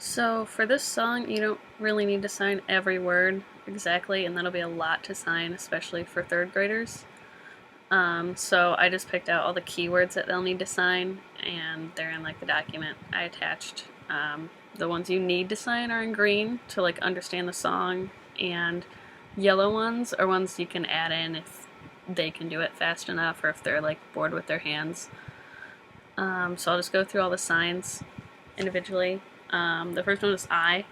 So for this song, you don't really need to sign every word exactly, and that'll be a lot to sign, especially for third graders. So I just picked out all the keywords that they'll need to sign, and they're in like the document I attached. The ones you need to sign are in green to like understand the song, and yellow ones are ones you can add in if they can do it fast enough or if they're like bored with their hands. So I'll just go through all the signs individually. The first one is I,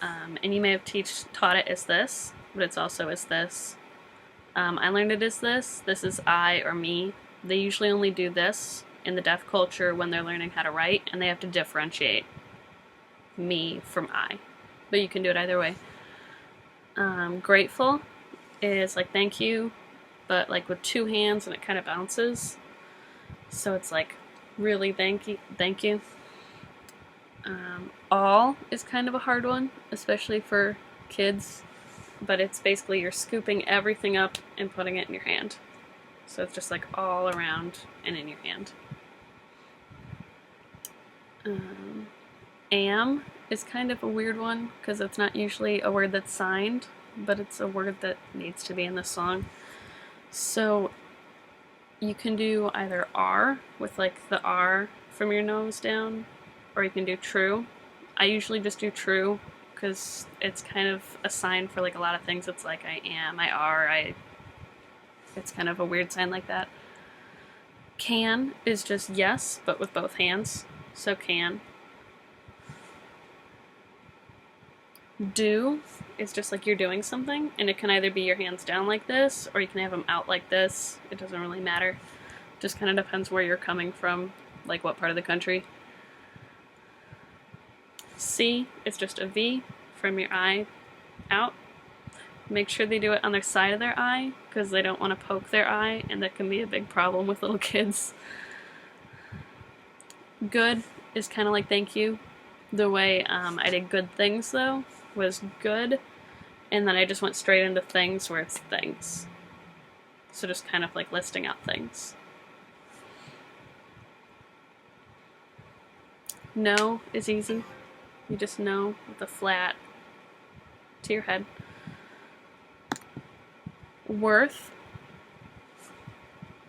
and you may have taught it as this, but it's also as this. I learned it as this. This is I or me. They usually only do this in the deaf culture when they're learning how to write, and they have to differentiate me from I. But you can do it either way. Grateful is like thank you, but like with two hands, and it kind of bounces. So it's like really thank you, thank you. All is kind of a hard one, especially for kids, but it's basically you're scooping everything up and putting it in your hand. So it's just like all around and in your hand. Am is kind of a weird one because it's not usually a word that's signed, but it's a word that needs to be in the song. So you can do either R with like the R from your nose down, or you can do true. I usually just do true because it's kind of a sign for like a lot of things. It's like I am, I are, it's kind of a weird sign like that. Can is just yes, but with both hands. So can. Do is just like you're doing something, and it can either be your hands down like this, or you can have them out like this. It doesn't really matter. Just kind of depends where you're coming from, like what part of the country. C is just a V from your eye out. Make sure they do it on their side of their eye because they don't want to poke their eye, and that can be a big problem with little kids. Good is kind of like thank you. The way I did good things though was good, and then I just went straight into things where it's things. So just kind of like listing out things. No is easy. You just know with a flat to your head. Worth,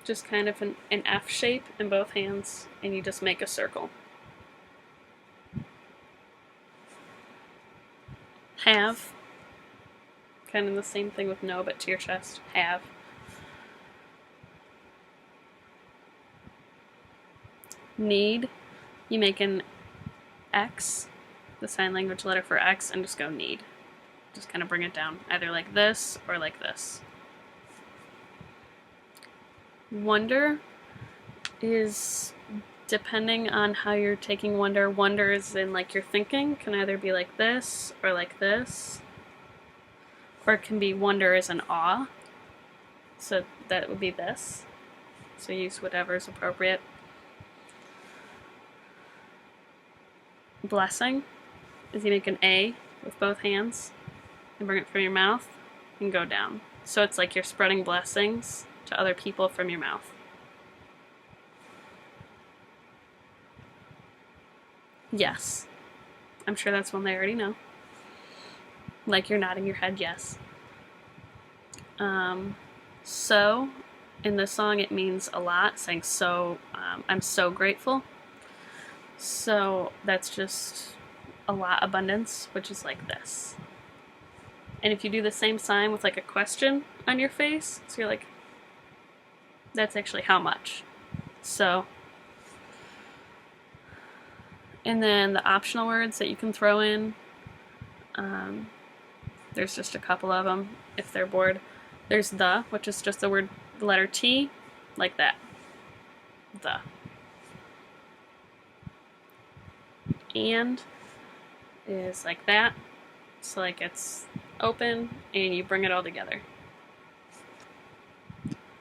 just kind of an F shape in both hands, and you just make a circle. Have, kind of the same thing with no, but to your chest. Have. Need, you make an X, the sign language letter for X, and just go need. Just kind of bring it down, either like this or like this. Wonder is depending on how you're taking wonder. Wonder is in like your thinking, can either be like this or like this, or it can be wonder is an awe. So that would be this. So use whatever is appropriate. Blessing is you make an A with both hands and bring it from your mouth and go down. So it's like you're spreading blessings to other people from your mouth. Yes. I'm sure that's one they already know. Like you're nodding your head yes. So in this song it means a lot, saying so, I'm so grateful. So that's just a lot abundance, which is like this. And if you do the same sign with like a question on your face, so you're like, that's actually how much. So, and then the optional words that you can throw in, there's just a couple of them if they're bored. There's the, which is just the letter T, like that. The. And is like that. So like it's open and you bring it all together.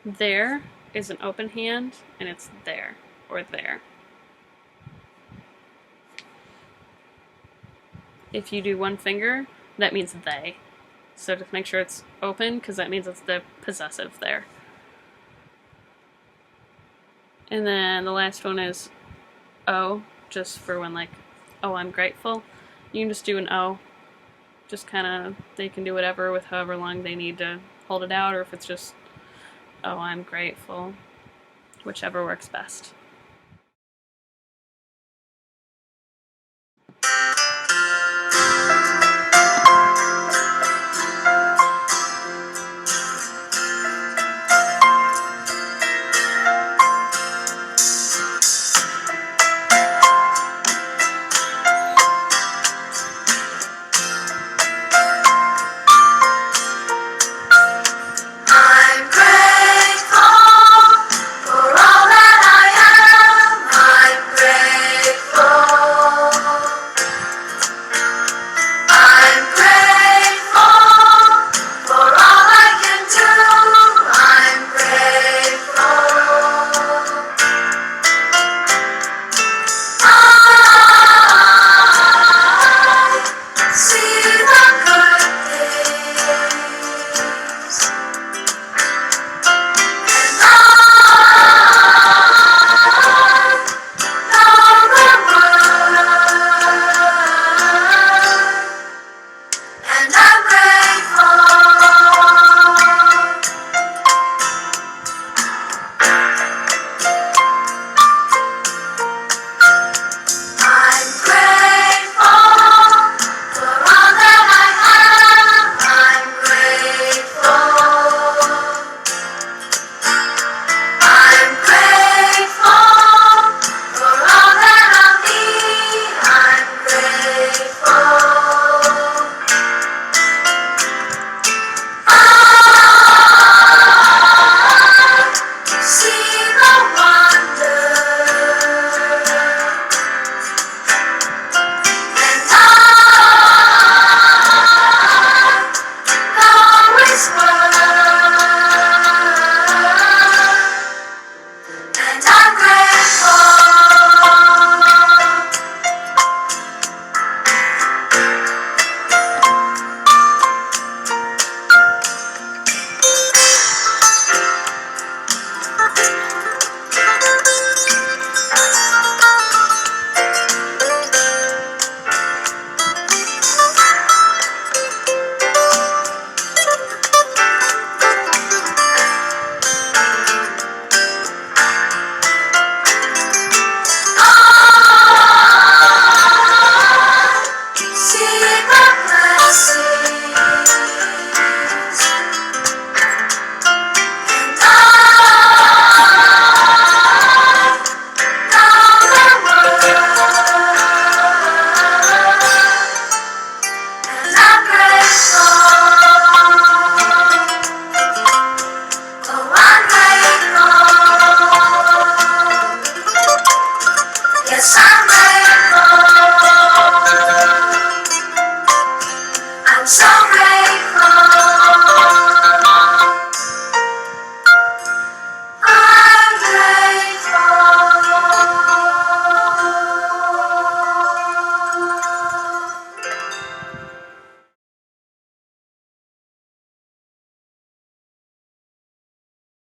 There is an open hand and it's there or there. If you do one finger, that means they. So just make sure it's open because that means it's the possessive there. And then the last one is O, just for when like, oh, I'm grateful. You can just do an O. Just kind of, they can do whatever with however long they need to hold it out, or if it's just, oh, I'm grateful. Whichever works best.